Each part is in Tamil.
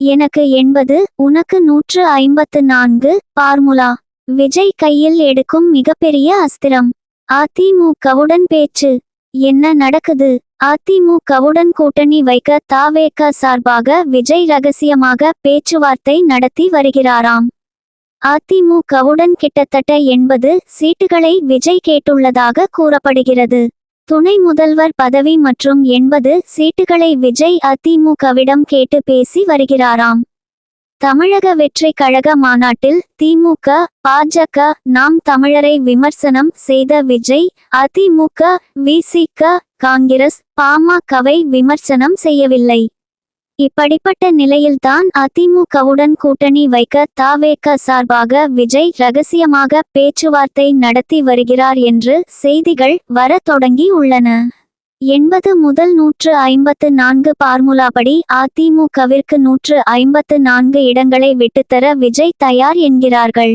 எனக்கு 80, உனக்கு 154. பார்முலா. விஜய் கையில் எடுக்கும் மிகப்பெரிய அஸ்திரம். அதிமுகவுடன் பேச்சு. என்ன நடக்குது? அதிமுகவுடன் கூட்டணி வைக்க தவேக சார்பாக விஜய் ரகசியமாக பேச்சுவார்த்தை நடத்தி வருகிறாராம். அதிமுகவுடன் கிட்டத்தட்ட 80 சீட்டுகளை விஜய் கேட்டுள்ளதாக கூறப்படுகிறது. துணை முதல்வர் பதவி மற்றும் 80 சீட்டுகளை விஜய் அதிமுகவிடம் கேட்டு பேசி வருகிறாராம். தமிழக வெற்றி கழக மாநாட்டில் திமுக, பாஜக, நாம் தமிழரை விமர்சனம் செய்த விஜய், அதிமுக, விசிக, காங்கிரஸ், பாமகவை விமர்சனம் செய்யவில்லை. இப்படிப்பட்ட நிலையில்தான் அதிமுகவுடன் கூட்டணி வைக்க தவேக சார்பாக விஜய் ரகசியமாக பேச்சுவார்த்தை நடத்தி வருகிறார் என்று செய்திகள் வர தொடங்கி உள்ளன. 80 முதல் 154 பார்முலாபடி அதிமுகவிற்கு 154 இடங்களை விட்டுத்தர விஜய் தயார் என்கிறார்கள்.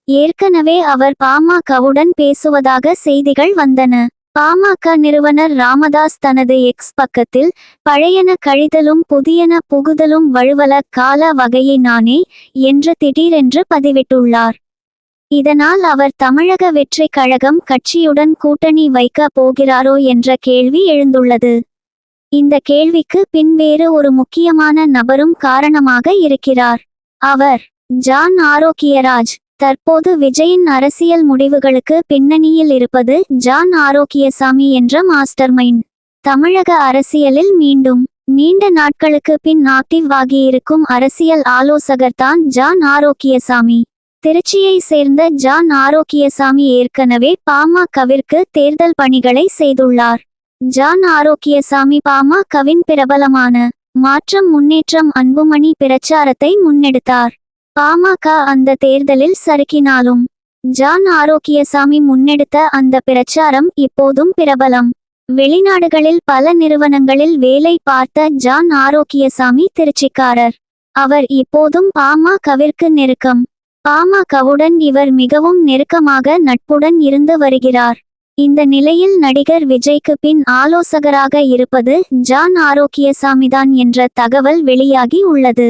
ஏற்கனவே அவர் பாமகவுடன் பேசுவதாக செய்திகள் வந்தன. பாமக நிறுவனர் ராமதாஸ் தனது எக்ஸ் பக்கத்தில், பழையன கழிதலும் புதியன புகுதலும் வழுவல கால வகையினானே என்று திடீரென்று பதிவிட்டுள்ளார். இதனால் அவர் தமிழக வெற்றி கழகம் கட்சியுடன் கூட்டணி வைக்க போகிறாரோ என்ற கேள்வி எழுந்துள்ளது. இந்த கேள்விக்கு பின் வேறு ஒரு முக்கியமான நபரும் காரணமாக இருக்கிறார். அவர் ஜான் ஆரோக்கியராஜ். தற்போது விஜயின் அரசியல் முடிவுகளுக்கு பின்னணியில் இருப்பது ஜான் ஆரோக்கியசாமி என்ற மாஸ்டர் மைண்ட். தமிழக அரசியலில் மீண்டும் நீண்ட நாட்களுக்கு பின் ஆக்டிவ் ஆகியிருக்கும் அரசியல் ஆலோசகர்தான் ஜான் ஆரோக்கியசாமி. திருச்சியை சேர்ந்த ஜான் ஆரோக்கியசாமி ஏற்கனவே பாமகவிற்கு தேர்தல் பணிகளை செய்துள்ளார். ஜான் ஆரோக்கியசாமி பாமகவின் பிரபலமான மாற்றம் முன்னேற்றம் அன்புமணி பிரச்சாரத்தை முன்னெடுத்தார். பாமக அந்த தேர்தலில் சறுக்கினாலும் ஜான் ஆரோக்கியசாமி முன்னெடுத்த அந்த பிரச்சாரம் இப்போதும் பிரபலம். வெளிநாடுகளில் பல நிறுவனங்களில் வேலை பார்த்த ஜான் ஆரோக்கியசாமி திருச்சிக்காரர். அவர் இப்போதும் பாமகவிற்கு நெருக்கம். பாமகவுடன் இவர் மிகவும் நெருக்கமாக நட்புடன் இருந்து வருகிறார். இந்த நிலையில் நடிகர் விஜய்க்கு பின் ஆலோசகராக இருப்பது ஜான் ஆரோக்கியசாமிதான் என்ற தகவல் வெளியாகி உள்ளது.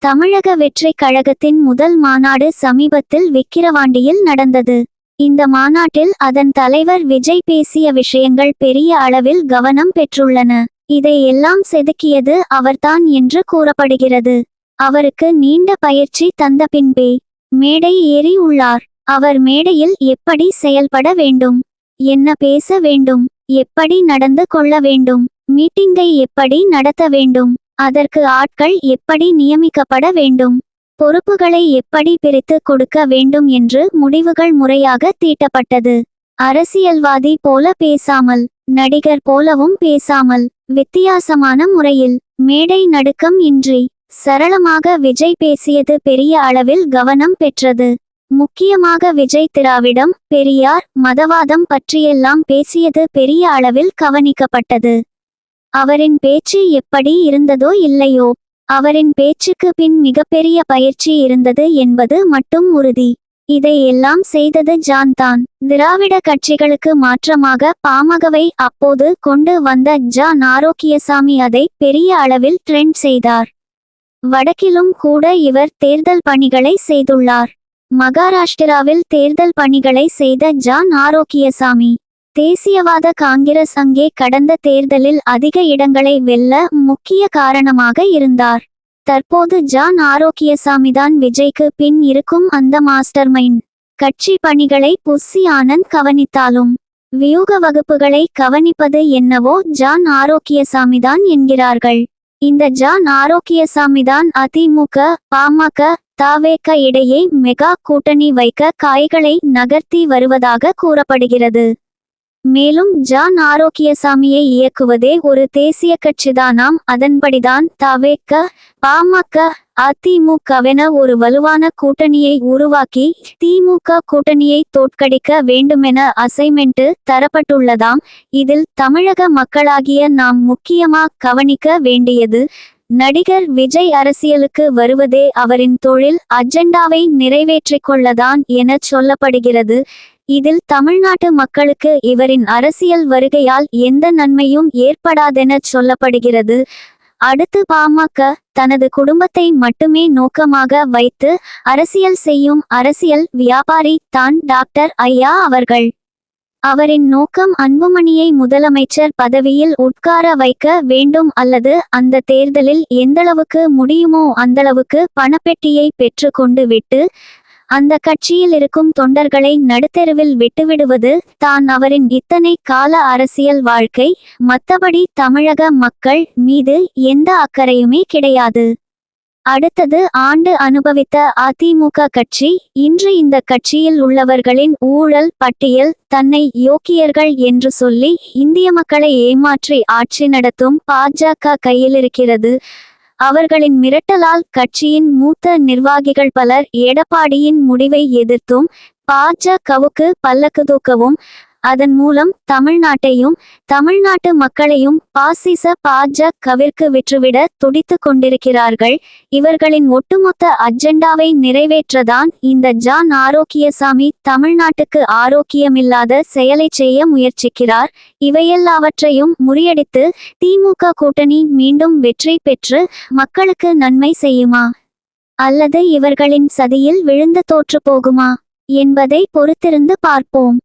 தமிழக வெற்றி கழகத்தின் முதல் மாநாடு சமீபத்தில் விக்கிரவாண்டியில் நடந்தது. இந்த மாநாட்டில் அதன் தலைவர் விஜய் பேசிய விஷயங்கள் பெரிய அளவில் கவனம் பெற்றுள்ளன. இதை எல்லாம் செதுக்கியது அவர்தான் என்று கூறப்படுகிறது. அவருக்கு நீண்ட பயிற்சி தந்த பின்பே மேடை ஏறி உள்ளார். அவர் மேடையில் எப்படி செயல்பட வேண்டும், என்ன பேச வேண்டும், எப்படி நடந்து கொள்ள வேண்டும், மீட்டிங்கை எப்படி நடத்த வேண்டும், அதற்கு ஆட்கள் எப்படி நியமிக்கப்பட வேண்டும், பொறுப்புகளை எப்படி பிரித்து கொடுக்க வேண்டும் என்று முடிவுகள் முறையாக தீட்டப்பட்டது. அரசியல்வாதி போல பேசாமல், நடிகர் போலவும் பேசாமல், வித்தியாசமான முறையில், மேடை நடுக்கம் இன்றி சரளமாக விஜய் பேசியது பெரிய அளவில் கவனம் பெற்றது. முக்கியமாக விஜய் திராவிடம், பெரியார், மதவாதம் பற்றியெல்லாம் பேசியது பெரிய அளவில் கவனிக்கப்பட்டது. அவரின் பேச்சு எப்படி இருந்ததோ இல்லையோ, அவரின் பேச்சுக்கு பின் மிகப்பெரிய பயிற்சி இருந்தது என்பது மட்டும் உறுதி. இதை எல்லாம் செய்தது ஜான் தான். திராவிட கட்சிகளுக்கு மாற்றமாக பாமகவை அப்போது கொண்டு வந்த ஜான் ஆரோக்கியசாமி அதை பெரிய அளவில் ட்ரெண்ட் செய்தார். வடக்கிலும் கூட இவர் தேர்தல் பணிகளை செய்துள்ளார். மகாராஷ்டிராவில் தேர்தல் பணிகளை செய்த ஜான் ஆரோக்கியசாமி தேசியவாத காங்கிரஸ் அங்கே கடந்த தேர்தலில் அதிக இடங்களை வெல்ல முக்கிய காரணமாக இருந்தார். தற்போது ஜான் ஆரோக்கியசாமிதான் விஜய்க்கு பின் இருக்கும் அந்த மாஸ்டர் மைண்ட். கட்சி பணிகளை புஸ்ஸி ஆனந்த் கவனித்தாலும் வியூக வகுப்புகளை கவனிப்பது என்னவோ ஜான் ஆரோக்கியசாமிதான் என்கிறார்கள். இந்த ஜான் ஆரோக்கியசாமிதான் அதிமுக, பாமக, தவேக இடையே மெகா கூட்டணி வைக்க காய்களை நகர்த்தி வருவதாக கூறப்படுகிறது. மேலும் ஜான் ஆரோக்கியசாமியை இயக்குவதே ஒரு தேசிய கட்சிதானாம். அதன்படிதான் தவேக, பாமக, அதிமுகவென ஒரு வலுவான கூட்டணியை உருவாக்கி திமுக கூட்டணியை தோற்கடிக்க வேண்டுமென அசைன்மெண்ட் தரப்பட்டுள்ளதாம். இதில் தமிழக மக்களாகிய நாம் முக்கியமா கவனிக்க வேண்டியது, நடிகர் விஜய் அரசியலுக்கு வருவதே அவரின் தொழில் அஜெண்டாவை நிறைவேற்றிக் கொள்ளதான் என சொல்லப்படுகிறது. இதில் தமிழ்நாட்டு மக்களுக்கு இவரின் அரசியல் வருகையால் எந்த நன்மையும் ஏற்படாதென சொல்லப்படுகிறது. அடுத்து பாமக தனது குடும்பத்தை மட்டுமே நோக்கமாக வைத்து அரசியல் செய்யும் அரசியல் வியாபாரி தான் டாக்டர் ஐயா அவர்கள். அவரின் நோக்கம் அன்புமணியை முதலமைச்சர் பதவியில் உட்கார வைக்க வேண்டும் அல்லது அந்த தேர்தலில் எந்தளவுக்கு முடியுமோ அந்தளவுக்கு பணப்பெட்டியை பெற்று கொண்டு விட்டு அந்த கட்சியில் இருக்கும் தொண்டர்களை நடுத்தெருவில் விட்டுவிடுவது தான் அவரின் இத்தனை கால அரசியல் வாழ்க்கை. மற்றபடி தமிழக மக்கள் மீது எந்த அக்கறையுமே கிடையாது. அடுத்தது ஆண்டு அனுபவித்த அதிமுக கட்சி. இன்று இந்த கட்சியில் உள்ளவர்களின் ஊழல் பட்டியல் தன்னை யோக்கியர்கள் என்று சொல்லி இந்திய மக்களை ஏமாற்றி ஆட்சி நடத்தும் பாஜக கையிலிருக்கிறது. அவர்களின் மிரட்டலால் கட்சியின் மூத்த நிர்வாகிகள் பலர் எடப்பாடியின் முடிவை எதிர்த்தும் பாஜகவுக்கு பல்லக்கு தூக்கவும் அதன் மூலம் தமிழ்நாட்டையும் தமிழ்நாட்டு மக்களையும் பாசிச பாஜகவிற்கு விற்றுவிட துடித்து கொண்டிருக்கிறார்கள். இவர்களின் ஒட்டுமொத்த அஜெண்டாவை நிறைவேற்றதான் இந்த ஜான் ஆரோக்கியசாமி தமிழ்நாட்டுக்கு ஆரோக்கியமில்லாத செயலை செய்ய முயற்சிக்கிறார். இவையெல்லாவற்றையும் முறியடித்து திமுக கூட்டணி மீண்டும் வெற்றி பெற்று மக்களுக்கு நன்மை செய்யுமா அல்லது இவர்களின் சதியில் விழுந்து தோற்று போகுமா என்பதை பொறுத்திருந்து பார்ப்போம்.